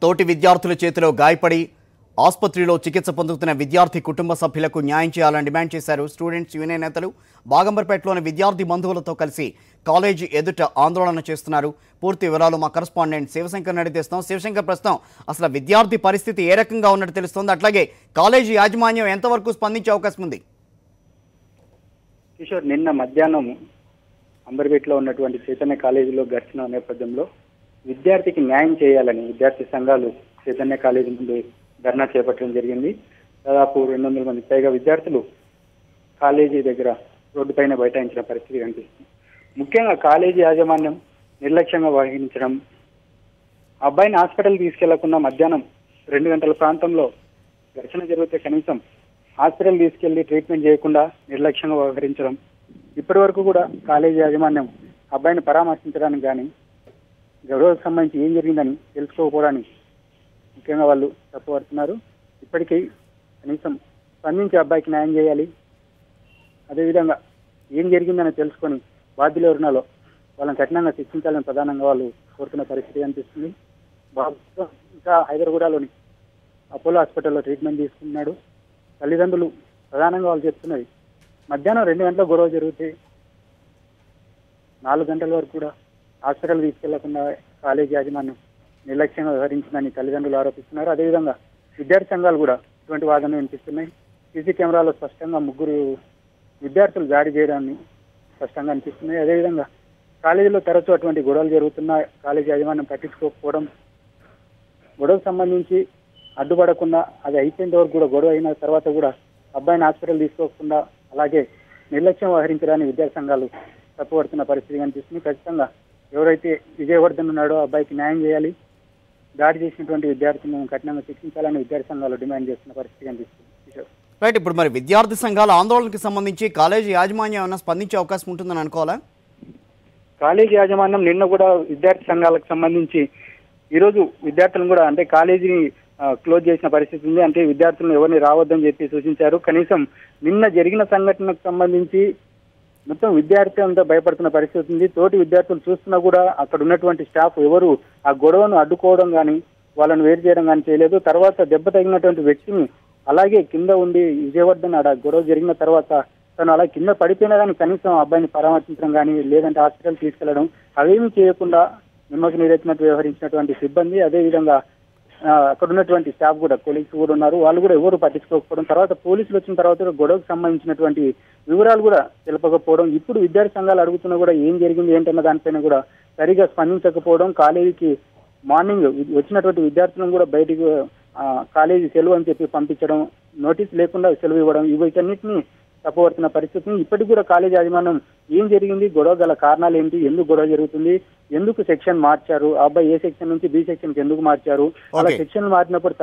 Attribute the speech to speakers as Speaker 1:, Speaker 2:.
Speaker 1: తోటి విద్యార్థుల చేతిలో గాయపడి ఆసుపత్రిలో చికిత్స పొందుతున్న విద్యార్థి కుటుంబ సభ్యులకు న్యాయం చేయాలని డిమాండ్ చేశారు స్టూడెంట్స్ యూనియన్ నేతలు. బాగంబర్పేటలోని విద్యార్థి బంధువులతో కలిసి కాలేజీ ఎదుట ఆందోళన చేస్తున్నారు. పూర్తి వివరాలు మా కరెస్పాండెంట్ శివశంకర్ నడిపిస్తాం. శివశంకర్, ప్రస్తుతం అసలు విద్యార్థి పరిస్థితి ఏ రకంగా ఉన్నట్టు తెలుస్తోంది, అట్లాగే కాలేజీ యాజమాన్యం ఎంతవరకు స్పందించే అవకాశం ఉంది?
Speaker 2: కిషోర్, నిన్న మధ్యాహ్నం అంబర్పేటలో ఉన్నటువంటి చైతన్య కాలేజీలో ఘర్షణ నేపథ్యంలో విద్యార్థికి న్యాయం చేయాలని విద్యార్థి సంఘాలు చైతన్య కాలేజీ ముందు ధర్నా చేపట్టడం జరిగింది. దాదాపు 200 మంది పైగా విద్యార్థులు కాలేజీ దగ్గర రోడ్డుపైన బైఠాయించిన పరిస్థితి కనిపిస్తుంది. ముఖ్యంగా కాలేజీ యాజమాన్యం నిర్లక్ష్యంగా వహించడం, అబ్బాయిని హాస్పిటల్ తీసుకెళ్లకుండా మధ్యాహ్నం 2 గంటల ప్రాంతంలో ఘర్షణ జరిగితే కనీసం హాస్పిటల్ తీసుకెళ్లి ట్రీట్మెంట్ చేయకుండా నిర్లక్ష్యంగా వ్యవహరించడం, ఇప్పటి వరకు కూడా కాలేజీ యాజమాన్యం అబ్బాయిని పరామర్శించడానికి కానీ గౌరవకు సంబంధించి ఏం జరిగిందని తెలుసుకోకపోవడానికి ముఖ్యంగా వాళ్ళు తప్పుపడుతున్నారు. ఇప్పటికీ కనీసం స్పందించి అబ్బాయికి న్యాయం చేయాలి, అదేవిధంగా ఏం జరిగిందని తెలుసుకొని బాధ్యులు ఎవరున్నాలో వాళ్ళని కఠినంగా శిక్షించాలని ప్రధానంగా వాళ్ళు కోరుతున్న పరిస్థితి కనిపిస్తుంది. బాబు ఇంకా హైదరాబాద్లోని అపోలో హాస్పిటల్లో ట్రీట్మెంట్ తీసుకున్నాడు. తల్లిదండ్రులు ప్రధానంగా వాళ్ళు చెప్తున్నది, మధ్యాహ్నం 2 గంటల గొడవ జరిగితే 4 గంటల వరకు కూడా హాస్పిటల్ తీసుకెళ్లకుండా కాలేజీ యాజమాన్యం నిర్లక్ష్యంగా వ్యవహరించిందని తల్లిదండ్రులు ఆరోపిస్తున్నారు. అదేవిధంగా విద్యార్థి సంఘాలు కూడా ఇటువంటి వాదనలు వినిపిస్తున్నాయి. సీసీ కెమెరాలో స్పష్టంగా 3 విద్యార్థులు దాడి చేయడాన్ని స్పష్టంగా అనిపిస్తున్నాయి. అదేవిధంగా కాలేజీలో తరచూ అటువంటి గొడవలు జరుగుతున్నా కాలేజీ యాజమాన్యం పట్టించుకోకపోవడం, గొడవకు సంబంధించి అడ్డుపడకుండా అది అయిపోయిన వరకు కూడా గొడవ అయిన తర్వాత కూడా అబ్బాయిని హాస్పిటల్ తీసుకోకుండా అలాగే నిర్లక్ష్యం వ్యవహరించడానికి విద్యార్థి సంఘాలు తప్పుపడుతున్న పరిస్థితి కనిపిస్తుంది. ఖచ్చితంగా ఎవరైతే విజయవర్ధన్ ఉన్నాడో అబ్బాయికి న్యాయం చేయాలి, దాడి చేసినటువంటి విద్యార్థులను కఠినంగా శిక్షించాలని విద్యార్థి సంఘాలు డిమాండ్ చేస్తున్న పరిస్థితి కనిపిస్తుంది.
Speaker 1: రైట్, ఇప్పుడు మరి విద్యార్థి సంఘాల ఆందోళనకు సంబంధించి కాలేజీ యాజమాన్యం ఏమైనా స్పందించే అవకాశం ఉంటుందని అనుకోవాలా?
Speaker 2: కాలేజీ యాజమాన్యం నిన్న కూడా విద్యార్థి సంఘాలకు సంబంధించి ఈరోజు విద్యార్థులను కూడా అంటే కాలేజీని క్లోజ్ చేసిన పరిస్థితి ఉంది. అంటే విద్యార్థులను ఎవరిని రావద్దని చెప్పి సూచించారు. కనీసం నిన్న జరిగిన సంఘటనకు సంబంధించి మొత్తం విద్యార్థి అంతా భయపడుతున్న పరిస్థితి ఉంది. తోటి విద్యార్థులు చూస్తున్నా కూడా అక్కడ ఉన్నటువంటి స్టాఫ్ ఎవరు ఆ గొడవను అడ్డుకోవడం కానీ వాళ్ళని వేరు చేయడం కానీ చేయలేదు. తర్వాత దెబ్బ తగినటువంటి వ్యక్తిని అలాగే కింద ఉండి విజయవర్ధన్ ఆడ గొడవ జరిగిన తర్వాత తను అలా కింద పడిపోయినా కానీ కనీసం అబ్బాయిని పరామర్శించడం కానీ లేదంటే హాస్పిటల్ తీసుకెళ్లడం అవేమీ చేయకుండా నిమ్మకి నీరెత్తినట్టు వ్యవహరించినటువంటి సిబ్బంది, అదేవిధంగా అక్కడ ఉన్నటువంటి స్టాఫ్ కూడా కొలీగ్స్ కూడా ఉన్నారు, వాళ్ళు కూడా ఎవరు పట్టించుకోకపోవడం, తర్వాత పోలీసులు వచ్చిన తర్వాత గొడవకు సంబంధించినటువంటి వివరాలు కూడా తెలపకపోవడం, ఇప్పుడు విద్యార్థి సంఘాలు అడుగుతున్నా కూడా ఏం జరిగింది ఏంటన్న దానిపైన కూడా సరిగా స్పందించకపోవడం, కాలేజీకి మార్నింగ్ వచ్చినటువంటి విద్యార్థులను కూడా బయటికి కాలేజీ సెలవు అని చెప్పి పంపించడం, నోటీస్ లేకుండా సెలవు ఇవ్వడం, వీటన్నిటిని తప్పుపడుతున్న పరిస్థితి. ఇప్పటికి కూడా కాలేజీ యాజమాన్యం ఏం జరిగింది, గొడవ గల కారణాలు ఏంటి, ఎందుకు గొడవ జరుగుతుంది, ఎందుకు సెక్షన్ మార్చారు, ఆ అబ్బాయి ఏ సెక్షన్ నుంచి బి సెక్షన్ కి ఎందుకు మార్చారు, అలా సెక్షన్ మారినప్పుడు